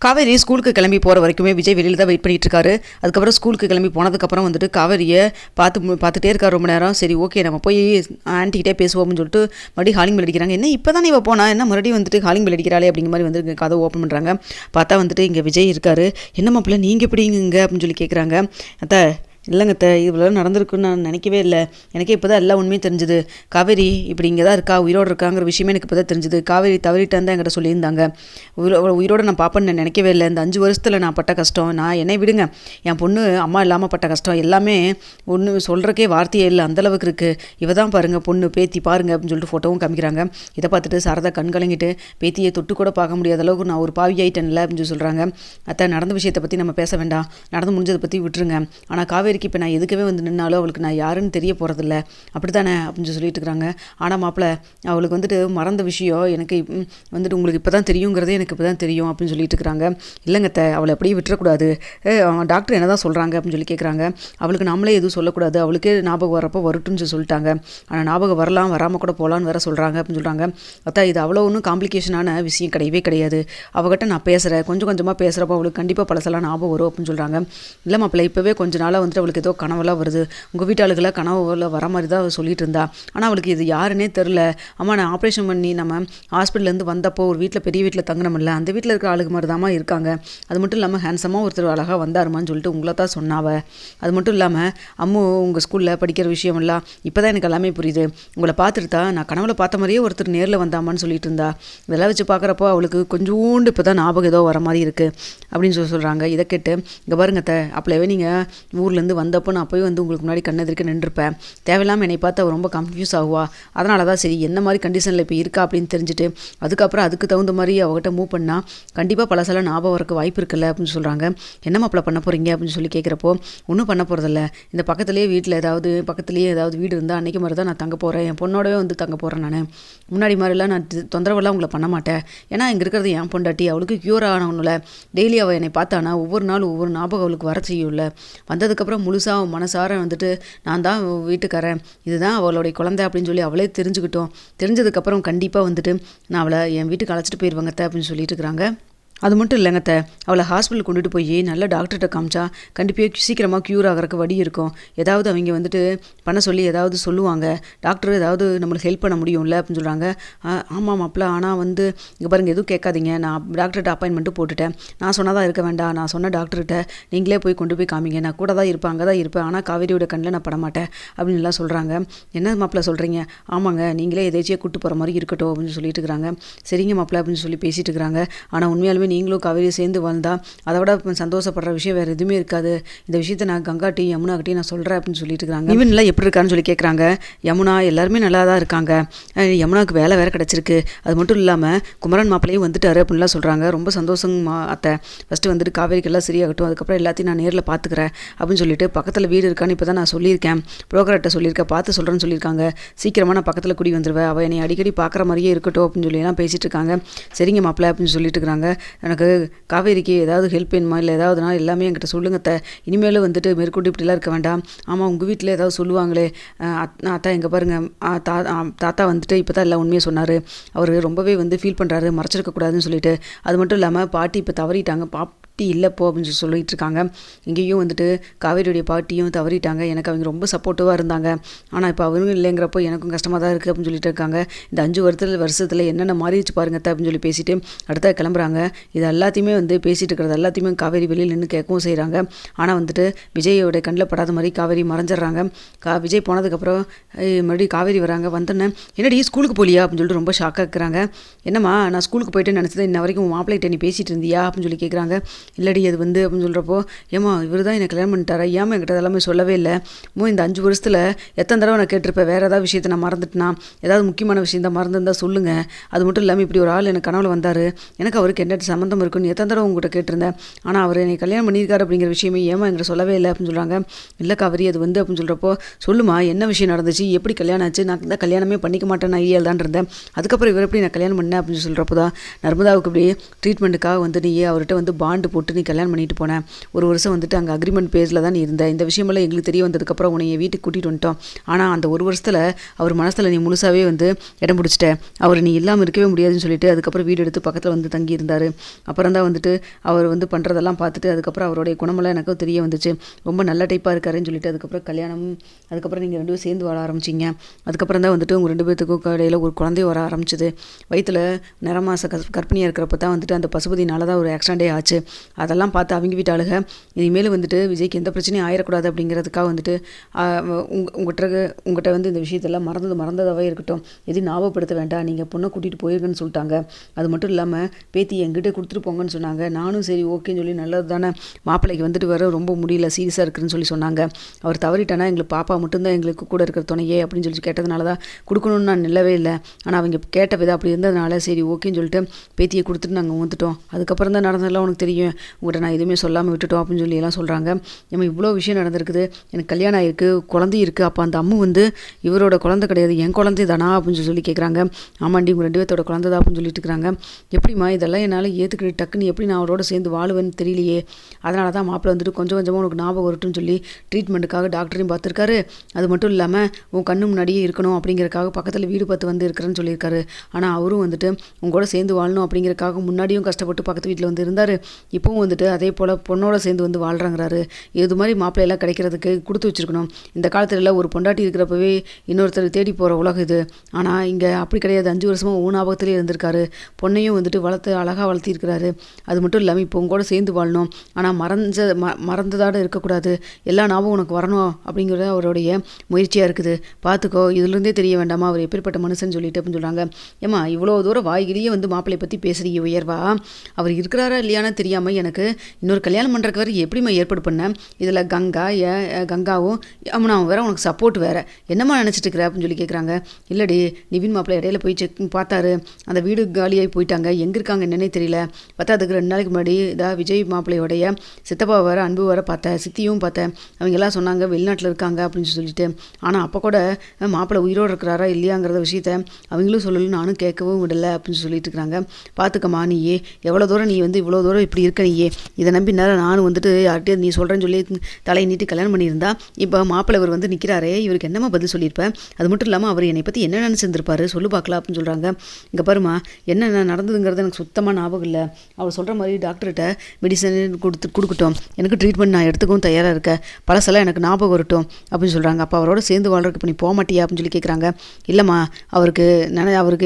காவேரி ஸ்கூலுக்கு கிளம்பி போகிற வரைக்குமே விஜய் வெளியில் தான் வெயிட் பண்ணிட்டு இருக்காரு. அதுக்கப்புறம் ஸ்கூலுக்கு கிளம்பி போனதுக்கப்புறம் வந்துட்டு காவேரியை பார்த்துட்டே இருக்காரு ரொம்ப நேரம். சரி ஓகே நம்ம போய் ஆன்ட்டிகிட்டே பேசுவோம்னு சொல்லிட்டு மறுபடியும் ஹாலிங் பெல் அடிக்கிறாங்க. என்ன இப்போ தான் இவ போனா என்ன மறுபடியும் வந்துட்டு ஹாலிங் பெல் அடிக்கிறாளே அப்படிங்கிற மாதிரி வந்து கதை ஓப்பன் பண்ணுறாங்க. பார்த்தா வந்துட்டு இங்கே விஜய் இருக்காரு. என்ன மாப்பிள்ள நீங்கள் எப்படிங்க அப்படின்னு சொல்லி கேட்குறாங்க. அத்தை இல்லைங்க அத்தை இவ்வளோ நடந்திருக்குன்னு நான் நினைக்கவே இல்லை. எனக்கே இப்போ தான் எல்லா உண்மையும் தெரிஞ்சுது. காவேரி இப்படி இங்கே தான் இருக்கா உயிரோடு இருக்காங்கிற விஷயமே எனக்கு இப்போ தான் தெரிஞ்சுது. காவேரி தவறிட்டான் தான் என்கிட்ட சொல்லியிருந்தாங்க. உயிரோடு நான் பார்ப்பேன்னு நான் நினைக்கவே இல்லை. இந்த 5 வருஷத்தில் நான் பட்ட கஷ்டம், நான் என்னை விடுங்க, என் பொண்ணு அம்மா இல்லாமல் பட்ட கஷ்டம் எல்லாமே ஒன்று சொல்கிறக்கே வார்த்தையே இல்லை, அந்தளவுக்கு இருக்குது. இவ தான் பாருங்கள் பொண்ணு பேத்தி பாருங்கள் அப்படின்னு சொல்லிட்டு ஃபோட்டோவும் காமிக்கிறாங்க. இதை பார்த்துட்டு சாரதா கண் கலங்கிட்டு பேத்தியை தொட்டு கூட பார்க்க முடியாத அளவுக்கு நான் ஒரு பாவி ஆயிட்டேன்ல அப்படின்னு சொல்லி சொல்கிறாங்க. அத்தை நடந்த விஷயத்தை பற்றி நம்ம பேச வேண்டாம், நடந்து முடிஞ்சதை பற்றி விட்டுருங்க. ஆனால் காவேரிக்கு இப்போ நான் எதுக்கவே வந்து நின்னாலும் அவளுக்கு நான் யாருன்னு தெரிய போகிறதில்ல அப்படி தானே அப்படின்னு சொல்லிட்டு இருக்கிறாங்க. ஆனால் மாப்பிள்ள அவளுக்கு வந்துட்டு மறந்த விஷயம் எனக்கு வந்துட்டு உங்களுக்கு இப்போ தான் தெரியுங்கிறதே எனக்கு இப்போ தான் தெரியும் அப்படின்னு சொல்லிட்டு இருக்கிறாங்க. இல்லைங்கத்த அவளை அப்படியே விட்டுறக்கூடாது, டாக்டர் என்ன தான் சொல்கிறாங்க அப்படின்னு சொல்லி கேட்குறாங்க. அவளுக்கு நம்மளே எதுவும் சொல்லக்கூடாது, அவளுக்கே ஞாபகம் வரப்போ வரட்டும்னு சொல்லிட்டாங்க. ஆனால் ஞாபகம் வரலாம் வராமல் கூட போகலான்னு வேற சொல்கிறாங்க அப்படின்னு சொல்கிறாங்க. அத்தா இது அவ்வளோ ஒன்றும் காம்ப்ளிகேஷனான விஷயம் கிடையவே கிடையாது. அவகிட்ட நான் பேசுகிறேன், கொஞ்சம் கொஞ்சமாக பேசுகிறப்போ அவளுக்கு கண்டிப்பாக பழசெல்லாம் ஞாபகம் வரும் அப்படின்னு சொல்கிறாங்க. இல்லை மாப்பிள்ள இப்போவே கொஞ்ச நாளாக வந்துட்டு அவளுக்கு ஏதோ கனவெல்லாம் வருது, உங்கள் வீட்டாளுக்கெல்லாம் கனவுல வர மாதிரி தான் அவள் சொல்லிட்டு இருந்தா. ஆனால் அவளுக்கு இது யாருன்னே தெரில. அம்மா நான் ஆப்ரேஷன் பண்ணி நம்ம ஹாஸ்பிட்டல்லேருந்து வந்தப்போ ஒரு வீட்டில் பெரிய வீட்டில் தங்கினமில்ல, அந்த வீட்டில் இருக்கிற ஆளுக்கு மாதிரி தாம்மா இருக்காங்க. அது மட்டும் இல்லாமல் ஹேண்ட்ஸமாக ஒருத்தர் அழகாக வந்தாருமான்னு சொல்லிட்டு உங்களை தான் சொன்னாவ. அது மட்டும் இல்லாமல் அம்மு உங்கள் ஸ்கூலில் படிக்கிற விஷயமெல்லாம் இப்போ தான் எனக்கு எல்லாமே புரியுது. உங்களை பார்த்துட்டு தான் நான் கனவுல பார்த்த மாதிரியே ஒருத்தர் நேரில் வந்தாமான்னு சொல்லிட்டு இருந்தா. இதெல்லாம் வச்சு பார்க்குறப்போ அவளுக்கு கொஞ்சோண்டு இப்போ தான் ஞாபகம் ஏதோ வர மாதிரி இருக்குது அப்படின்னு சொல்கிறாங்க. இதை கேட்டு இங்கே பாருங்கத்த அப்பளவே நீங்கள் ஊர்லேருந்து வந்தப்போ நான் போய் வந்து உங்களுக்கு முன்னாடி கண்ணெதிர்க்க நின்றுப்பேன். தேவையில்லாமல் என்னை பார்த்து அவள் ரொம்ப கன்ஃபியூஸ் ஆகுவா. அதனால தான் சரி என்ன மாதிரி கண்டிஷனில் இப்போ இருக்கா அப்படின்னு தெரிஞ்சுட்டு அதுக்கப்புறம் அதுக்கு தகுந்த மாதிரி அவகிட்ட மூவ் பண்ணால் கண்டிப்பாக பழசெல்லாம் ஞாபகம் வரக்கு வாய்ப்பு இருக்குல்ல அப்படின்னு சொல்கிறாங்க. என்ன மாப்பிள்ள பண்ண போகிறீங்க அப்படின்னு சொல்லி கேட்குறப்போ ஒன்றும் பண்ண போகிறதில்ல, இந்த பக்கத்துலேயே வீட்டில் பக்கத்துலேயே ஏதாவது வீடு இருந்தால் அன்றைக்கி மாதிரி தான் நான் தங்க போகிறேன், என் பொண்ணோடவே வந்து தங்க போகிறேன். நான் முன்னாடி மாதிரிலாம் நான் தொந்தரவெல்லாம் உங்களை பண்ண மாட்டேன். ஏன்னா இங்கே இருக்கிறது என் பொண்டாட்டி, அவளுக்கு க்யூர் ஆனவனுல டெய்லி அவள் என்னை பார்த்தானா ஒவ்வொரு நாளும் ஒவ்வொரு ஞாபகம் அவளுக்கு வர செய்யும்ல. வந்ததுக்கப்புறம் முழுசாக மனசார வந்துட்டு நான் தான் வீட்டுக்காரன், இதுதான் அவளுடைய குழந்தை அப்படின்னு சொல்லி அவளே தெரிஞ்சதுக்கப்புறம் கண்டிப்பாக வந்துட்டு நான் அவளை என் வீட்டுக்கு அழைச்சிட்டு போயிடுவாங்க அப்படின்னு சொல்லிட்டு இருக்கிறாங்க. அது மட்டும் இல்லைங்கத்த அவளை ஹாஸ்பிட்டல் கொண்டுட்டு போய் நல்ல டாக்டர்கிட்ட காமிச்சா கண்டிப்பாக சீக்கிரமாக க்யூர் ஆகிறக்கு வழி இருக்கும். ஏதாவது அவங்க வந்துட்டு பண்ண சொல்லி ஏதாவது சொல்லுவாங்க, டாக்டர் ஏதாவது நம்மளுக்கு ஹெல்ப் பண்ண முடியும்ல அப்படின்னு சொல்கிறாங்க. ஆமாம் மாப்பிள்ள, ஆனால் வந்து இங்கே பாருங்கள் எதுவும் கேட்காதீங்க, நான் டாக்டர்கிட்ட அப்பாயின்மெண்ட்டு போட்டுட்டேன், நான் சொன்னதாக இருக்க வேண்டாம், நான் சொன்ன டாக்டர்கிட்ட நீங்களே போய் கொண்டு போய் காமிங்க, நான் கூட தான் இருப்பேன், அங்கே தான் இருப்பேன், ஆனால் காவேரியோட கண்ணில் நான் படமாட்டேன் அப்படின்னு எல்லாம் சொல்கிறாங்க. என்ன மாப்பிள்ள சொல்கிறீங்க? ஆமாங்க நீங்களே எதாச்சியாக கூப்பிட்டு போகிற மாதிரி இருக்கட்டும் அப்படின்னு சொல்லிட்டு இருக்கிறாங்க. சரிங்க மாப்பிள்ள அப்படின்னு சொல்லி பேசிட்டு இருக்கிறாங்க. ஆனால் உண்மையாலுமே நீங்களும் காவேரி சேர்ந்து வாழ்ந்தா அதை விட சந்தோஷப்படுற விஷயம் வேறு எதுவுமே இருக்காது. இந்த விஷயத்தை நான் கங்காட்டி யமுனாகிட்டையும் நான் சொல்கிறேன் அப்படின்னு சொல்லிட்டு இருக்காங்க. இவன் எல்லாம் எப்படி இருக்கான்னு சொல்லி கேட்குறாங்க. யமுனா எல்லாருமே நல்லா தான் இருக்காங்க, யமுனாவுக்கு வேலை வேறு கிடச்சிருக்கு, அது மட்டும் இல்லாமல் குமரன் மாப்பிள்ளையும் வந்துட்டாரு அப்படின்லாம் சொல்கிறாங்க. ரொம்ப சந்தோஷமா அத்தை, ஃபஸ்ட்டு வந்துட்டு காவேரிக்கு எல்லாம் சரியாகட்டும், அதுக்கப்புறம் எல்லாத்தையும் நான் நேரில் பார்த்துக்கிறேன் அப்படின்னு சொல்லிட்டு பக்கத்தில் வீடு இருக்கான்னு இப்போ தான் நான் சொல்லியிருக்கேன், புரோக்கர்கிட்ட சொல்லியிருக்கேன், பார்த்து சொல்கிறேன்னு சொல்லியிருக்காங்க. சீக்கிரமாக நான் பக்கத்தில் குடி வந்துடுவேன், அவள் என்னை அடிக்கடி பார்க்குற மாதிரியே இருக்கட்டும் அப்படின்னு சொல்லி எல்லாம் பேசிகிட்டு இருக்காங்க. சரிங்க மாப்பிள்ளை அப்படின்னு சொல்லிட்டு இருக்கிறாங்க. எனக்கு காவேரிக்கு ஏதாவது ஹெல்ப் வேணுமா இல்லை ஏதாவதுனா எல்லாமே என்கிட்ட சொல்லுங்கத்த, இனிமேலும் வந்துட்டு மேற்கொண்டு இப்படிலாம் இருக்க வேண்டாம். ஆமாம் உங்கள் வீட்டில் ஏதாவது சொல்லுவாங்களே அத்தா எங்கே பாருங்கள், தாத்தா வந்துட்டு இப்போ தான் எல்லாம் உண்மையை சொன்னார், அவர் ரொம்பவே வந்து ஃபீல் பண்ணுறாரு, மறைச்சிருக்கக்கூடாதுன்னு சொல்லிட்டு. அது மட்டும் இல்லாமல் பாட்டி இப்போ தவறிட்டாங்க, இல்லைப்போ அப்படின்னு சொல்லிட்டு இருக்காங்க. இங்கேயும் வந்துட்டு காவேரியுடைய பாட்டியும் தவறிட்டாங்க, எனக்கு அவங்க ரொம்ப சப்போர்ட்டிவாக இருந்தாங்க, ஆனால் இப்போ அவரும் இல்லைங்கிறப்போ எனக்கும் கஷ்டமாக தான் இருக்குது அப்படின்னு சொல்லிட்டு இருக்காங்க. இந்த 5 வருஷத்தில் என்னென்ன மாறிடுச்சு பாருங்க அப்படின்னு சொல்லி பேசிட்டு அடுத்த கிளம்புறாங்க. இது எல்லாத்தையுமே வந்து பேசிகிட்டு இருக்கிறது எல்லாத்தையுமே காவேரி வெளியில் நின்று கேட்கவும் செய்கிறாங்க. ஆனால் வந்துட்டு விஜயோட கண்ணில் படாத மாதிரி காவேரி மறைஞ்சிட்றாங்க. விஜய் போனதுக்கப்புறம் மறுபடியும் காவேரி வராங்க. வந்தோன்னே என்னடி ஸ்கூலுக்கு போலியா அப்படின்னு சொல்லிட்டு ரொம்ப ஷாக்காக இருக்கிறாங்க. என்னம்மா நான் ஸ்கூலுக்கு போயிட்டேன்னு நினச்சது, இன்ன வரைக்கும் மாப்பிள்ளைகிட்ட நீ பேசிகிட்டு இருந்தியா அப்படின்னு சொல்லி கேட்குறாங்க. இல்லடி அது வந்து அப்படின்னு சொல்கிறப்போ, ஏமா இவர் தான் எனக்கு கல்யாணம் பண்ணிட்டாரா, ஏமா என்கிட்ட எல்லாமே சொல்லவே இல்லை, இந்த 5 வருஷத்தில் எத்தனை தடவை நான் கேட்டிருப்பேன், வேறு ஏதாவது விஷயத்தை நான் மறந்துட்டேனா, ஏதாவது முக்கியமான விஷயம் தான் மறந்துருந்தா சொல்லுங்கள், அது மட்டும் இல்லாமல் இப்படி ஒரு ஆள் எனக்கு கனவுல வந்தார், எனக்கு அவருக்கு என்ன சம்மந்தம் இருக்குன்னு எத்தனை தடவை உங்கள்கிட்ட கேட்டிருந்தேன், ஆனால் அவர் என்னை கல்யாணம் பண்ணியிருக்காரு அப்படிங்கிற விஷயமே ஏமா என்கிட்ட சொல்லவே இல்லை அப்படின்னு சொல்கிறாங்க. இல்லை காவேரி அது வந்து அப்படின்னு சொல்கிறப்போ, சொல்லுமா என்ன விஷயம் நடந்துச்சு, எப்படி கல்யாணம் ஆச்சு, நான் தான் கல்யாணமே பண்ணிக்க மாட்டேன் நான் ஐயால் தான் இருந்தேன், அதுக்கப்புறம் இவர் எப்படி நான் கல்யாணம் பண்ணேன் அப்படின்னு சொல்கிறப்போ தான் நர்மதாவுக்கு இப்படி ட்ரீட்மெண்ட்டுக்காக வந்து நீ அவர்கிட்ட வந்து பாண்டு போட்டு நீ கல்யாணம் பண்ணிட்டு போன, ஒரு வருஷம் வந்துட்டு அங்கே அக்ரிமெண்ட் பேஸில் தான் நீ இருந்த, இந்த விஷயமெல்லாம் எங்களுக்கு தெரிய வந்ததுக்கப்புறம் உன்னை என் வீட்டுக்கு கூட்டிகிட்டு வந்துட்டோம். ஆனால் அந்த ஒரு வருஷத்தில் அவர் மனசில் நீ முழுசாகவே வந்து இடம் பிடிச்சிட்ட, அவர் நீ இல்லாமல் இருக்கவே முடியாதுன்னு சொல்லிட்டு அதுக்கப்புறம் வீடு எடுத்து பக்கத்தில் வந்து தங்கி இருந்தார். அப்புறம் தான் வந்துட்டு அவர் வந்து பண்ணுறதெல்லாம் பார்த்துட்டு அதுக்கப்புறம் அவருடைய குணமெல்லாம் எனக்கும் தெரிய வந்துச்சு, ரொம்ப நல்ல டைப்பாக இருக்காருன்னு சொல்லிட்டு அதுக்கப்புறம் கல்யாணம், அதுக்கப்புறம் நீங்கள் 2 பேரும் சேர்ந்து வாழ ஆரம்பிச்சிங்க. அதுக்கப்புறம் தான் வந்துட்டு உங்கள் 2 பேர்த்துக்கும் இடையில ஒரு குழந்தை வர ஆரம்பிச்சிது. வயிற்றில் நிறமாச கர்ப்பிணியாக இருக்கிறப்ப தான் வந்துட்டு அந்த பசுபதினால தான் ஒரு ஆக்சிடென்டே ஆச்சு. அதெல்லாம் பார்த்து அவங்க வீட்டு ஆளுக இனிமேல் வந்துட்டு விஜய்க்கு எந்த பிரச்சனையும் ஆயிடக்கூடாது அப்படிங்கிறதுக்காக வந்துட்டு உங்கள்கிட்ட வந்து இந்த விஷயத்தெல்லாம் மறந்ததாகவே இருக்கட்டும், எதையும் ஞாபகப்படுத்த வேண்டாம், நீங்கள் பொண்ணை கூட்டிகிட்டு போயிருங்கன்னு சொல்லிட்டாங்க. அது மட்டும் இல்லாமல் பேத்தி என்கிட்ட கொடுத்துட்டு போங்கன்னு சொன்னாங்க. நானும் சரி ஓகேன்னு சொல்லி நல்லது தானே, மாப்பிள்ளைக்கு வந்துட்டு வர ரொம்ப முடியல, சீரியஸாக இருக்குன்னு சொல்லி சொன்னாங்க. அவர் தவறிட்டானா எங்களுக்கு பாப்பா மட்டும்தான் எங்களுக்கு கூட இருக்கிற துணையே அப்படின்னு சொல்லி கேட்டதுனால தான் கொடுக்கணும்னு நான் நில்லவே இல்லை. ஆனால் அவங்க கேட்ட விதம் அப்படி இருந்ததுனால சரி ஓகேன்னு சொல்லிட்டு பேத்தியை கொடுத்துட்டு நாங்கள் வந்துட்டோம். அதுக்கப்புறம் தான் நடந்ததெல்லாம் உனக்கு தெரியும், உங்கள்கிட்ட நான் எதுவுமே சொல்லாமல் விட்டுட்டோம் அப்படின்னு சொல்லி எல்லாம் சொல்கிறாங்க. நம்ம இவ்வளோ விஷயம் நடந்திருக்குது, எனக்கு கல்யாணம் ஆகிருக்கு, குழந்தை இருக்குது, அப்போ அந்த அம்மு வந்து இவரோட குழந்தை கிடையாது, என் குழந்தை தானா அப்படின்னு சொல்லி கேட்குறாங்க. ஆமாண்டி உங்கள் 2 பேர்த்தோட குழந்தை தான் அப்படின்னு சொல்லிட்டு இருக்கிறாங்க. எப்படிம்மா இதெல்லாம் என்னால் ஏற்றுக்கிட்டு டக்குன்னு எப்படி நான் அவரோட சேர்ந்து வாழுவேன்னு தெரியலையே, அதனால தான் மாப்பிள்ளை வந்துட்டு கொஞ்சம் கொஞ்சமாக உனக்கு ஞாபகம் வரட்டும்னு சொல்லி ட்ரீட்மெண்ட்டுக்காக டாக்டரையும் பார்த்துருக்காரு. அது மட்டும் இல்லாமல் உன் கண்ணு முன்னாடியே இருக்கணும் அப்படிங்கிறக்காக பக்கத்தில் வீடு பார்த்து வந்து இருக்கிறேன்னு சொல்லியிருக்காரு. ஆனால் அவரும் வந்துட்டு உங்களோட சேர்ந்து வாழணும் அப்படிங்கிறக்காக முன்னாடியும் கஷ்டப்பட்டு பக்கத்து வீட்டில் வந்து இருந்தார். இப்போவும் வந்துட்டு அதே போல் பொண்ணோட சேர்ந்து வந்து வாழ்கிறாங்கிறாரு. இது மாதிரி மாப்பிள்ளையெல்லாம் கிடைக்கிறதுக்கு கொடுத்து வச்சுருக்கணும். இந்த காலத்துல ஒரு பொண்டாட்டி இருக்கிறப்பவே இன்னொருத்தர் தேடி போகிற உலகம் இது. ஆனால் இங்கே அப்படி கிடையாது, 5 வருஷமாக ஊனாபத்திலே இருந்திருக்காரு. பொண்ணையும் வந்துட்டு அழகாக வளர்த்திருக்கிறாரு. அது மட்டும் இல்லாமல் இப்போ உங்களோட சேர்ந்து வாழணும், ஆனால் மறந்ததோடு இருக்கக்கூடாது, எல்லா ஞாபகம் உனக்கு வரணும் அப்படிங்கிறது அவருடைய முயற்சியாக இருக்குது. பார்த்துக்கோ, இதுலேருந்தே தெரிய வேண்டாமா அவர் எப்படிப்பட்ட மனுஷன் சொல்லிட்டு அப்படின்னு சொல்கிறாங்க. ஏம்மா இவ்வளோ தூரம் வாய்கிலேயே வந்து மாப்பிள்ளை பற்றி பேசுகிறீங்க உயர்வா, அவர் இருக்கிறாரா இல்லையானு தெரியாமல் எனக்கு இன்னொரு கல்யாணம் பண்ணுறக்கு வரை எப்படிம்மா ஏற்பாடு பண்ணேன், இதில் கங்காவும் யமுனாவும் வேற உனக்கு சப்போர்ட் வேறு, என்னம்மா நினச்சிட்டு இருக்கிற அப்படின்னு சொல்லி கேட்குறாங்க. இல்லடி, நிவின் மாப்பிள்ளை இடையில போய் பார்த்தாரு, அந்த வீடு காலியாகி போயிட்டாங்க, எங்கே இருக்காங்க என்னன்னே தெரியல. பார்த்தா அதுக்கு 2 நாளைக்கு முன்னாடி விஜய் மாப்பிள்ளையோடைய சித்தப்பா வர அன்பு வர பார்த்தேன், சித்தியும் பார்த்தேன், அவங்க எல்லாம் சொன்னாங்க வெளிநாட்டில் இருக்காங்க அப்படின்னு சொல்லிட்டு. ஆனால் அப்போ கூட மாப்பிள்ளை உயிரோடு இருக்கிறாரா இல்லையாங்கிற விஷயத்த அவங்களும் சொல்லலும் நானும் கேட்கவும் விடலை அப்படின்னு சொல்லிட்டு இருக்கிறாங்க. பார்த்துக்கம்மா, நீயே எவ்வளோ தூரம் நீ வந்து இவ்வளோ தூரம் இப்படி இருக்க, நீயே இதை நம்பி நேரம் நானும் வந்துட்டு யார்கிட்டே நீ சொல்கிறேன்னு சொல்லி தலையை நீட்டி கல்யாணம் பண்ணியிருந்தா இப்போ மாப்பிள்ளை இவர் வந்து நிற்கிறாரே, இவருக்கு என்னம்மா பதில் சொல்லியிருப்பேன். அது மட்டும் இல்லாமல் அவர் என்னை பற்றி என்ன நினச்சிருந்திருப்பாரு சொல்லு பார்க்கலாம் அப்படின்னு சொல்கிறாங்க. இங்கே பாருமா, என்ன நடந்ததுங்கிறது எனக்கு சுத்தமாக ஞாபகம் இல்லை. அவர் சொல்கிற மாதிரி டாக்டர்கிட்ட மெடிசன் கொடுக்கட்டும், எனக்கு ட்ரீட்மெண்ட் நான் எடுத்துக்கவும் தயாராக இருக்கேன், பழசெல்லாம் எனக்கு ஞாபகம் வரட்டும் அப்படின்னு சொல்கிறாங்க. அப்போ அவரோட சேர்ந்து வாழ்றதுக்கு இப்போ நீ போக மாட்டியா அப்படின்னு சொல்லி கேட்குறாங்க. இல்லைம்மா, அவருக்கு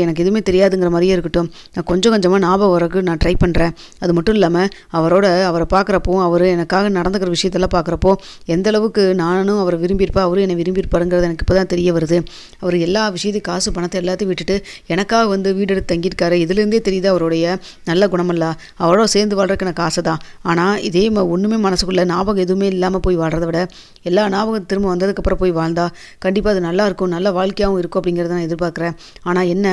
எனக்கு எதுவுமே தெரியாதுங்கிற மாதிரியே இருக்கட்டும், நான் கொஞ்சம் கொஞ்சமாக ஞாபகம் வரக்கு நான் ட்ரை பண்ணுறேன். அது மட்டும் இல்லாமல் அவரை பார்க்குறப்போ, அவர் எனக்காக நடந்துக்கிற விஷயத்தெல்லாம் பார்க்குறப்போ எந்த அளவுக்கு நானும் அவரை விரும்பியிருப்பேன், அவரும் என்னை விரும்பியிருப்பாருங்கிறது எனக்கு இப்போ தான் தெரிய வருது. அவர் எல்லா விஷயத்தையும் காசு பணத்தை எல்லாத்தையும் விட்டுட்டு எனக்காக வந்து வீடு எடுத்து தங்கியிருக்காரு. இதுலேருந்தே தெரியுது அவருடைய நல்ல குணமல்ல. அவரோட சேர்ந்து வாழ்றதுக்கு எனக்கு ஆசை தான். ஆனால் இதே ஒன்றுமே மனசுக்குள்ளே ஞாபகம் எதுவுமே இல்லாமல் போய் வாழ்கிறத விட எல்லா ஞாபகம் திரும்ப வந்ததுக்கப்புறம் போய் வாழ்ந்தா கண்டிப்பாக அது நல்லா இருக்கும், நல்ல வாழ்க்கையாகவும் இருக்கும் அப்படிங்கிறத நான் எதிர்பார்க்குறேன். ஆனால் என்ன,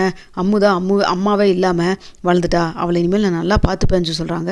அம்மாவே இல்லாமல் வாழ்ந்துட்டா, அவளை இனிமேல் நான் நல்லா பார்த்துப்பேன்னு சொல்கிறாங்க.